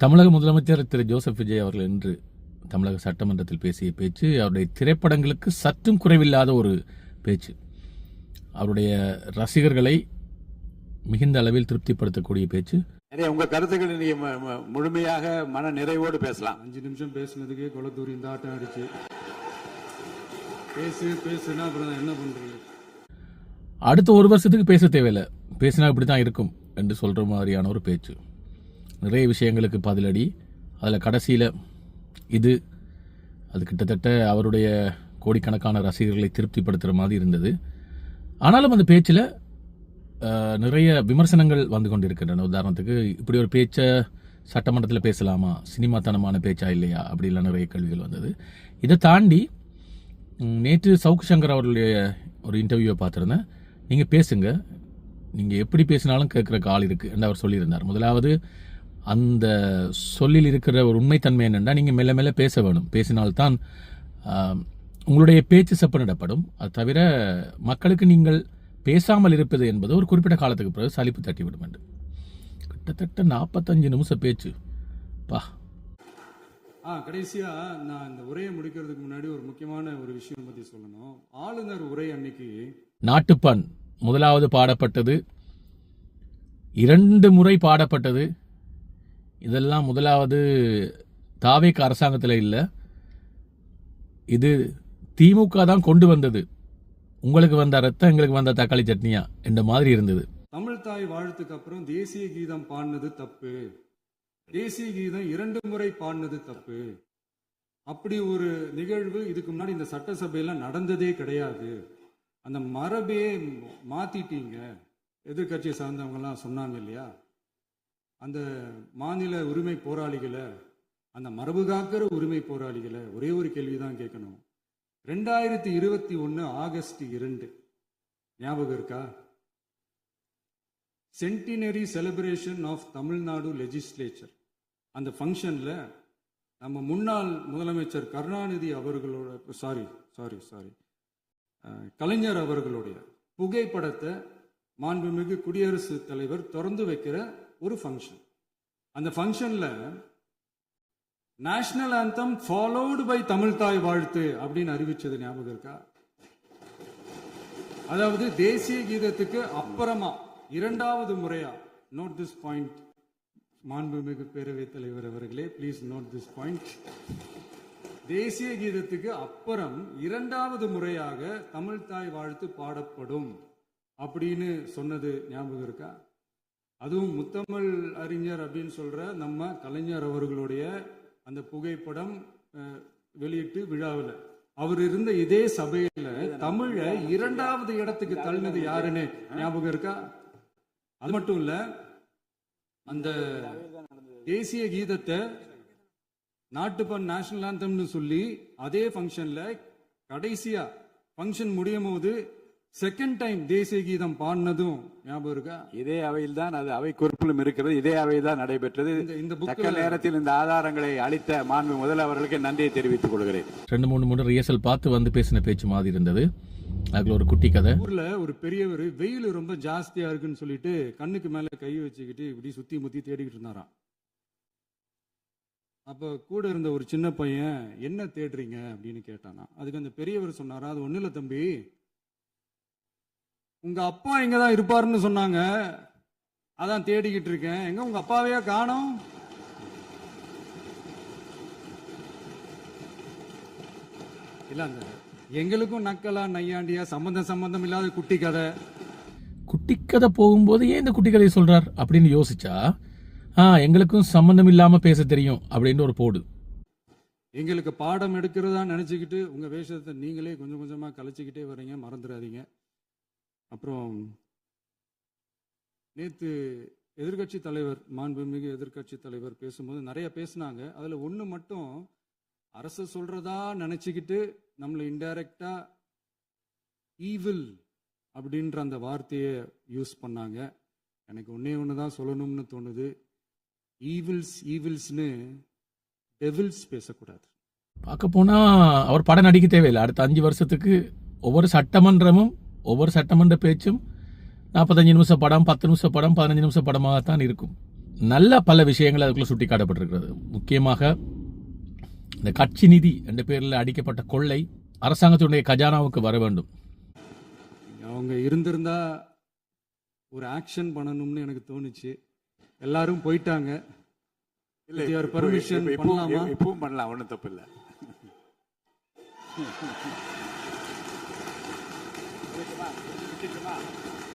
தமிழக முதலமைச்சர் திரு ஜோசப் விஜய் அவர்கள் இன்று தமிழக சட்டமன்றத்தில் பேசிய பேச்சு அவருடைய திரைப்படங்களுக்கு சற்றும் குறைவில்லாத ஒரு பேச்சு. அவருடைய ரசிகர்களை மிகுந்த அளவில் திருப்திப்படுத்தக்கூடிய பேச்சு. உங்க கருத்துக்களை நீங்க முழுமையாக மன நிறைவோடு பேசலாம். 5 நிமிஷம் பேசுனதுக்கே கொலத்தூரி இந்த ஆட்டம் அடிச்சு பேசுனா அப்புறம் என்ன பண்றது? அடுத்த ஒரு வருஷத்துக்கு பேச தேவையில்லை, பேசினா இப்படித்தான் இருக்கும் என்று சொல்ற மாதிரியான ஒரு பேச்சு. நிறைய விஷயங்களுக்கு பதிலடி. அதில் கடைசியில் அது கிட்டத்தட்ட அவருடைய கோடிக்கணக்கான ரசிகர்களை திருப்திப்படுத்துகிற மாதிரி இருந்தது. ஆனாலும் அந்த பேச்சில் நிறைய விமர்சனங்கள் வந்து கொண்டிருக்கின்றன. உதாரணத்துக்கு, இப்படி ஒரு பேச்சை சட்டமன்றத்தில் பேசலாமா, சினிமாத்தனமான பேச்சா இல்லையா, அப்படிலாம் நிறைய கேள்விகள் வந்தது. இதை தாண்டி நேற்று சவுக்கு சங்கர் அவருடைய ஒரு இன்டர்வியூவை பார்த்துருந்தேன். நீங்கள் பேசுங்க, நீங்கள் எப்படி பேசினாலும் கேட்குறக்கு ஆள் இருக்குது என்று அவர் சொல்லியிருந்தார். முதலாவது, அந்த சொல்லில் இருக்கிற ஒரு உண்மைத்தன்மை என்னென்னா, நீங்கள் மெல்ல மெல்ல பேச வேணும். பேசினால்தான் உங்களுடைய பேச்சு செப்பனிடப்படும். அது தவிர மக்களுக்கு நீங்கள் பேசாமல் இருப்பது என்பது ஒரு குறிப்பிட்ட காலத்துக்கு பிறகு சலிப்பு தட்டிவிடும் என்று. கிட்டத்தட்ட 45 நிமிஷம் பேச்சு பா. கடைசியா நான் இந்த உரையை முடிக்கிறதுக்கு முன்னாடி ஒரு முக்கியமான ஒரு விஷயம் பத்தி சொல்லணும். ஆளுநர் உரை அன்னைக்கு நாட்டுப்பண் முதலாவது பாடப்பட்டது, 2 முறை பாடப்பட்டது. இதெல்லாம் முதலாவது தாவேக அரசாங்கத்தில் இல்லை, இது திமுக தான் கொண்டு வந்தது. உங்களுக்கு வந்த ரத்தம் எங்களுக்கு வந்த தக்காளி சட்னியா என்ற மாதிரி இருந்தது. தமிழ் தாய் வாழ்த்துக்கு அப்புறம் தேசிய கீதம் பாடினது தப்பு, தேசிய கீதம் 2 முறை பாடினது தப்பு. அப்படி ஒரு நிகழ்வு இதுக்கு முன்னாடி இந்த சட்டசபையில நடந்ததே கிடையாது. அந்த மரபே மாத்திட்டீங்க. எதிர்கட்சியை சார்ந்தவங்க எல்லாம் சொன்னாங்க இல்லையா, அந்த மாநில உரிமை போராளிகளை, அந்த மரபு காக்கிற உரிமை போராளிகளை ஒரே ஒரு கேள்விதான் கேட்கணும். 2021 ஆகஸ்ட் 2 ஞாபகம் இருக்கா? Centenary celebration of Tamil Nadu legislature. அந்த ஃபங்க்ஷன்ல நம்ம முன்னாள் முதலமைச்சர் கருணாநிதி அவர்களோட கலைஞர் அவர்களுடைய புகைப்படத்தை மாண்புமிகு குடியரசுத் தலைவர் திறந்து வைக்கிற ஒரு ஃபங்க்ஷன். அந்த ஃபங்க்ஷன்ல national anthem followed by Tamil Thai Vazhthu அப்படின்னு அறிவிச்சது ஞாபகம் இருக்கா? அதாவது தேசிய கீதத்துக்கு அப்புறமா 2வது முறையா, நோட் திஸ் பாயிண்ட் மாண்புமிகு பேரவைத் தலைவர் அவர்களே, ப்ளீஸ் நோட் திஸ் பாயிண்ட். தேசிய கீதத்துக்கு அப்புறம் 2வது முறையாக தமிழ் தாய் வாழ்த்து பாடப்படும் அப்படின்னு சொன்னது ஞாபகம் இருக்கா? அதுவும் முத்தமிழ் அறிஞர் அப்படின்னு சொல்ற நம்ம கலைஞர் அவர்களுடைய அந்த புகைப்படம் வெளியிட்டு விழாவில் அவர் இருந்த இதே சபையில தமிழ 2வது இடத்துக்கு தள்ளினது யாருன்னு ஞாபகம் இருக்கா? அது மட்டும் இல்ல, அந்த தேசிய கீதத்தை நாட்டுப்பண் நேஷனல் ஆந்தம்னு சொல்லி அதே ஃபங்க்ஷன்ல கடைசியா ஃபங்க்ஷன் முடியும் போது செகண்ட் டைம் தேசிய கீதம் பாடினதும் ஞாபகம் இருக்கா? இதே அவையில் தான், அது அவை குறிப்பிலும் இருக்கிறது, இதே அவையில் தான் நடைபெற்றது. இந்த நேரத்தில் இந்த ஆதாரங்களை அளித்த மாண்பு முதல்வர்களுக்கு நன்றியை தெரிவித்துக் கொள்கிறேன். 2-3 முறை ரிஹர்சல் பார்த்து வந்து பேசின பேச்சு மாதிரி இருந்தது. அதுல ஒரு குட்டி கதை. ஊர்ல ஒரு பெரியவர் வெயில் ரொம்ப ஜாஸ்தியா இருக்குன்னு சொல்லிட்டு கண்ணுக்கு மேல கை வச்சுக்கிட்டு இப்படி சுத்தி முத்தி தேடிக்கிட்டு இருந்தாராம். அப்ப கூட இருந்த ஒரு சின்ன பையன், என்ன தேடுறீங்க அப்படின்னு கேட்டானா. அதுக்கு அந்த பெரியவர் சொன்னாரா, அது ஒண்ணு இல்ல தம்பி, உங்க அப்பா இங்கதான் இருப்பாருன்னு சொன்னாங்க, அதான் தேடிக்கிட்டு இருக்கேன். எங்க உங்க அப்பாவையா காணோம்? இல்ல, அந்த எங்களுக்கும் நக்கலா நையாண்டியா சம்பந்தம் இல்லாத குட்டி கதை போகும்போது ஏன் இந்த குட்டி கதையை சொல்றார் அப்படின்னு யோசிச்சா, எங்களுக்கும் சம்பந்தம் இல்லாம பேச தெரியும் அப்படின்னு ஒரு போடு. எங்களுக்கு பாடம் எடுக்கிறதா நினைச்சுக்கிட்டு உங்க வேஷத்தை நீங்களே கொஞ்சம் கொஞ்சமா கலைச்சிக்கிட்டே வர்றீங்க, மறந்துடாதீங்க. அப்புறம் நேற்று எதிர்கட்சி தலைவர், மாண்புமிகு எதிர்கட்சி தலைவர் பேசும்போது நிறைய பேசினாங்க. அதுல ஒண்ணு மட்டும், அரசு சொல்றதா நினைச்சுக்கிட்டு நம்மளை இன்டைரக்டா ஈவில் அப்படின்ற அந்த வார்த்தையை யூஸ் பண்ணாங்க. எனக்கு ஒண்ணுதான் சொல்லணும்னு தோணுது. ஈவில்ஸ்னு டெவில்ஸ் பேசக்கூடாது. பார்க்க போனா அவர் படம் நடிக்க தேவையில்லை. அடுத்த 5 வருஷத்துக்கு ஒவ்வொரு சட்டமன்றமும் ஒவ்வொரு சட்டமன்ற பேச்சும் 45 நிமிஷம் படம், 10 நிமிஷம் படம், 15 நிமிஷம் படமாகத்தான் இருக்கும். நல்ல பல விஷயங்கள் அதுக்குள்ள சுட்டி காட்டப்பட்டிருக்கிறது. முக்கியமாக இந்த கட்சி நிதி என்ற பேரில் அடிக்கப்பட்ட கொள்ளை அரசாங்கத்தினுடைய கஜானாவுக்கு வர வேண்டும். அவங்க இருந்திருந்தா ஒரு ஆக்ஷன் பண்ணணும்னு எனக்கு தோணுச்சு. எல்லாரும் போயிட்டாங்க. இல்ல, With your இப்போ- permission இப்போ- இப்போ- பண்ணலாமா? இப்பவும் பண்ணலாம், ஒன்றும் தப்பு இல்லை.